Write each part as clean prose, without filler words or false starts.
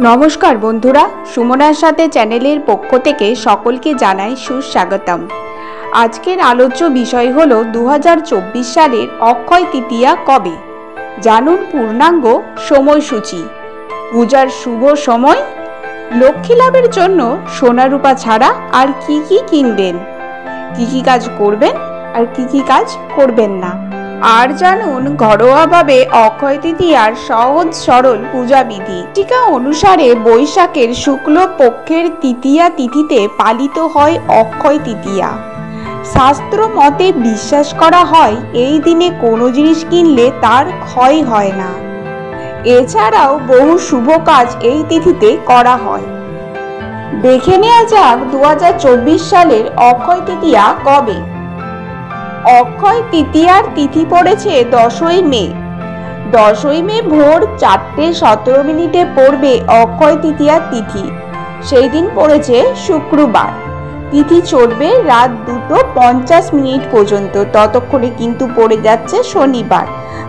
নমস্কার বন্ধুরা, সুমনার সাথে চ্যানেলের পক্ষ থেকে সকলকে জানাই সুস্বাগতম। আজকের আলোচ্য বিষয় হলো 2024 সালের অক্ষয় তৃতীয়া কবে। জানুন পূর্ণাঙ্গ সময়সূচি, পূজার শুভ সময়, লক্ষ্মী লাভের জন্য সোনা রূপা ছাড়া আর কি কি কিনবেন, কি কি কাজ করবেন আর কি কি কাজ করবেন না। আর জানুন ঘরোয়াভাবে অক্ষয় তৃতীয়ার সহজ সরল পূজাবিধি। টিকা অনুসারে বৈশাখের শুক্ল পক্ষের তৃতীয়া তিথিতে পালিত হয় অক্ষয় তৃতীয়া। শাস্ত্র মতে বিশ্বাস করা হয় এই দিনে কোনো জিনিস কিনলে তার ক্ষয় হয় না। এছাড়াও বহু শুভ কাজ এই তিথিতে করা হয়। দেখে নেওয়া যাক 2024 সালের অক্ষয় তৃতীয়া কবে। অক্ষয় তৃতীয়ার তিথি পড়েছে 10ই মে। 10ই মে ভোর 4:17 পড়বে অক্ষয় তৃতীয়ার তিথি। সেই দিন পড়েছে শুক্রবার। তিথি চলবে রাত 2:50 পর্যন্ত, ততক্ষণে কিন্তু পড়ে যাচ্ছে শনিবার।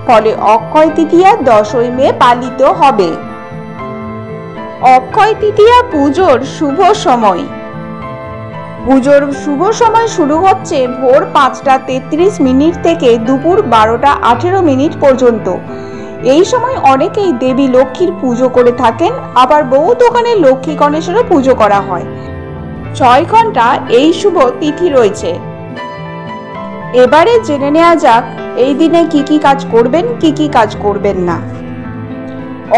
ফলে অক্ষয় তৃতীয়া 10ই মে পালিত হবে। অক্ষয় তৃতীয়া পুজোর শুভ সময়। পুজোর শুভ সময় শুরু হচ্ছে ভোর 5:33 থেকে দুপুর 12:18 পর্যন্ত। এই সময় অনেকেই দেবী লক্ষ্মীর পুজো করে থাকেন, আবার বহু দোকানে লক্ষ্মী গণেশেরও পুজো করা হয়। 6 ঘন্টা এই শুভ তিথি রয়েছে। এবারে জেনে নেওয়া যাক এই দিনে কি কি কাজ করবেন, কি কি কাজ করবেন না।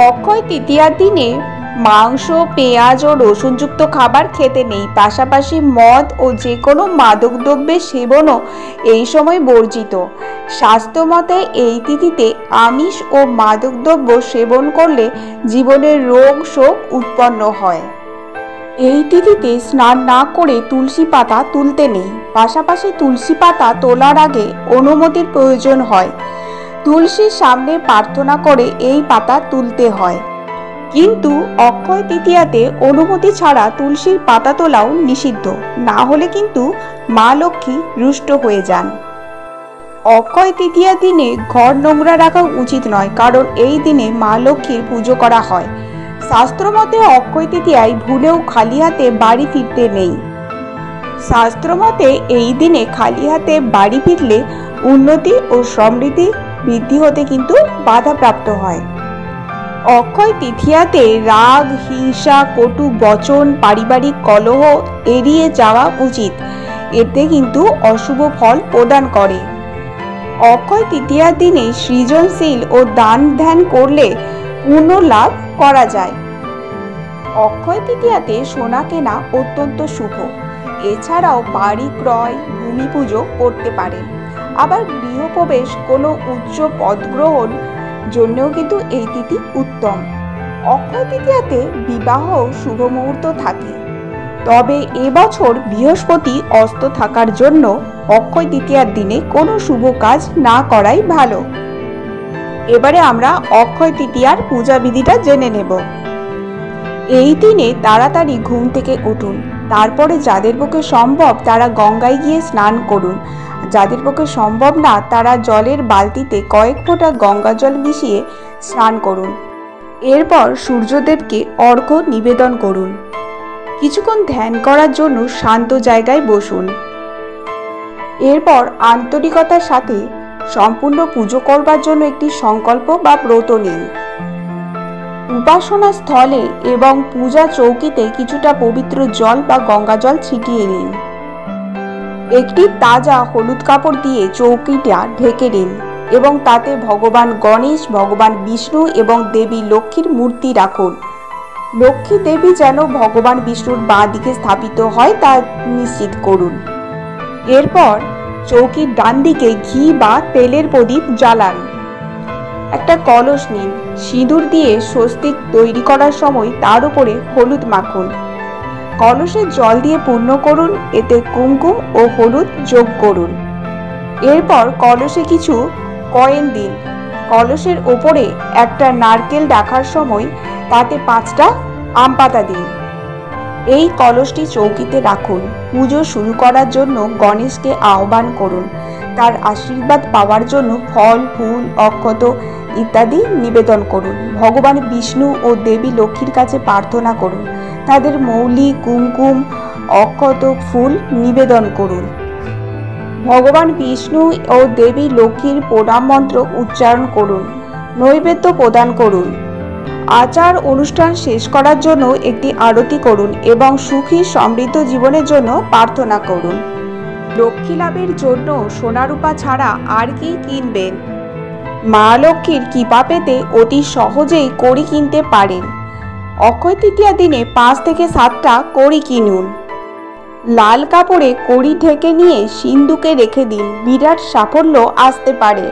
অক্ষয় তৃতীয়ার দিনে মাংস, পেঁয়াজ ও রসুনযুক্ত খাবার খেতে নেই। পাশাপাশি মদ ও যে কোনো মাদক দ্রব্যের সেবনও এই সময় বর্জিত। স্বাস্থ্যমতে এই তিথিতে আমিষ ও মাদক দ্রব্য সেবন করলে জীবনে রোগ শোক উৎপন্ন হয়। এই তিথিতে স্নান না করে তুলসী পাতা তুলতে নেই। পাশাপাশি তুলসী পাতা তোলার আগে অনুমতির প্রয়োজন হয়। তুলসীর সামনে প্রার্থনা করে এই পাতা তুলতে হয়। কিন্তু অক্ষয় তৃতীয়াতে অনুমতি ছাড়া তুলসীর পাতা তোলাও নিষিদ্ধ, না হলে কিন্তু মা লক্ষ্মী রুষ্ট হয়ে যান। অক্ষয় তৃতীয়া দিনে ঘর নোংরা রাখা উচিত নয়, কারণ এই দিনে মা লক্ষ্মীর পুজো করা হয়। শাস্ত্রমতে অক্ষয় তৃতীয়ায় ভুলেও খালি হাতে বাড়ি ফিরতে নেই। শাস্ত্রমতে এই দিনে খালি হাতে বাড়ি ফিরলে উন্নতি ও সমৃদ্ধি বৃদ্ধি হতে কিন্তু বাধাপ্রাপ্ত হয়। অক্ষয় তৃতীয়াতে রাগ, হিংসা, কটু বচন, পারিবারিক কলহ এড়িয়ে যাওয়া উচিত। এতে কিন্তু অশুভ ফল প্রদান করে। অক্ষয় তৃতীয়ার দিনে সৃজনশীল ও দান ধ্যান করলে পূর্ণ লাভ করা যায়। অক্ষয় তৃতীয়াতে সোনা কেনা অত্যন্ত শুভ। এছাড়াও বাড়ি ক্রয়, ভূমি পুজো করতে পারেন। আবার গৃহপ্রবেশ, কোনো উচ্চ পদ গ্রহণ জন্যও কিন্তু এই তিথি উত্তম। অক্ষয় তৃতীয়াতে বিবাহ শুভ মুহূর্ত থাকে, তবে এবছর বৃহস্পতি অস্ত থাকার জন্য অক্ষয় তৃতীয়ার দিনে কোনো শুভ কাজ না করাই ভালো। এবারে আমরা অক্ষয় তৃতীয়ার পূজা বিধিটা জেনে নেব। এই দিনে তাড়াতাড়ি ঘুম থেকে উঠুন। তারপরে যাদের পক্ষে সম্ভব তারা গঙ্গায় গিয়ে স্নান করুন। যাদের পক্ষে সম্ভব না তারা জলের বালতিতে কয়েক ফোঁটা গঙ্গা জল মিশিয়ে স্নান করুন। এরপর সূর্যদেবকে অর্ঘ্য নিবেদন করুন। কিছুক্ষণ ধ্যান করার জন্য শান্ত জায়গায় বসুন। এরপর আন্তরিকতার সাথে সম্পূর্ণ পুজো করবার জন্য একটি সংকল্প বা ব্রত নিন। উপাসনা স্থলে এবং পূজা চৌকিতে কিছুটা পবিত্র জল বা গঙ্গা জল ছিটিয়ে নিন। একটি তাজা হলুদ কাপড় দিয়ে চৌকিটা ঢেকে দিন এবং তাতে ভগবান গণেশ, ভগবান বিষ্ণু এবং দেবী লক্ষ্মীর মূর্তি রাখুন। লক্ষ্মী দেবী যেন ভগবান বিষ্ণুর বাঁ দিকে স্থাপিত হয় তা নিশ্চিত করুন। এরপর চৌকির ডান দিকে ঘি বা তেলের প্রদীপ জ্বালান। একটা কলস নিন। সিঁদুর দিয়ে স্বস্তিক তৈরি করার সময় তার উপরে হলুদ মাখুন। কলসে জল দিয়ে পূর্ণ করুন। এতে কুমকুম ও হলুদ যোগ করুন। এরপর কলসে কিছু কয়েন দিন। কলসের ওপরে একটা নারকেল রাখার সময় তাতে 5টা আম পাতা দিন। এই কলসটি চৌকিতে রাখুন। পুজো শুরু করার জন্য গণেশকে আহ্বান করুন। তার আশীর্বাদ পাওয়ার জন্য ফল, ফুল, অক্ষত ইত্যাদি নিবেদন করুন। ভগবান বিষ্ণু ও দেবী লক্ষ্মীর কাছে প্রার্থনা করুন। তাদের মৌলি, কুমকুম, অক্ষত ফুল নিবেদন করুন। ভগবান বিষ্ণু ও দেবী লক্ষ্মীর প্রণাম মন্ত্র উচ্চারণ করুন। নৈবেদ্য প্রদান করুন। আচার অনুষ্ঠান শেষ করার জন্য একটি আরতি করুন এবং সুখী সমৃদ্ধ জীবনের জন্য প্রার্থনা করুন। লক্ষ্মী লাভের জন্য সোনারূপা ছাড়া আর কি কিনবেন? মা লক্ষ্মীর কৃপা পেতে অতি সহজেই কড়ি কিনতে পারেন। অক্ষয় তৃতীয়া দিনে 5 থেকে 7টা কড়ি কিনুন। লাল কাপড়ে কড়ি ঢেকে নিয়ে সিন্ধুকে রেখে দিন, বিরাট সাফল্য আসতে পারে।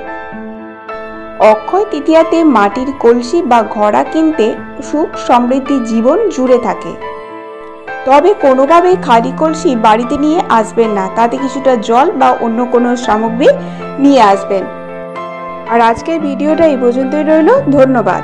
অক্ষয় তৃতীয়াতে মাটির কলসি বা ঘড়া কিনতে সুখ সমৃদ্ধি জীবন জুড়ে থাকে। তবে কোনোভাবেই খালি কলসি বাড়িতে নিয়ে আসবেন না, তাতে কিছুটা জল বা অন্য কোনো সামগ্রী নিয়ে আসবেন। আর আজকের ভিডিওটা এই পর্যন্তই রইল। ধন্যবাদ।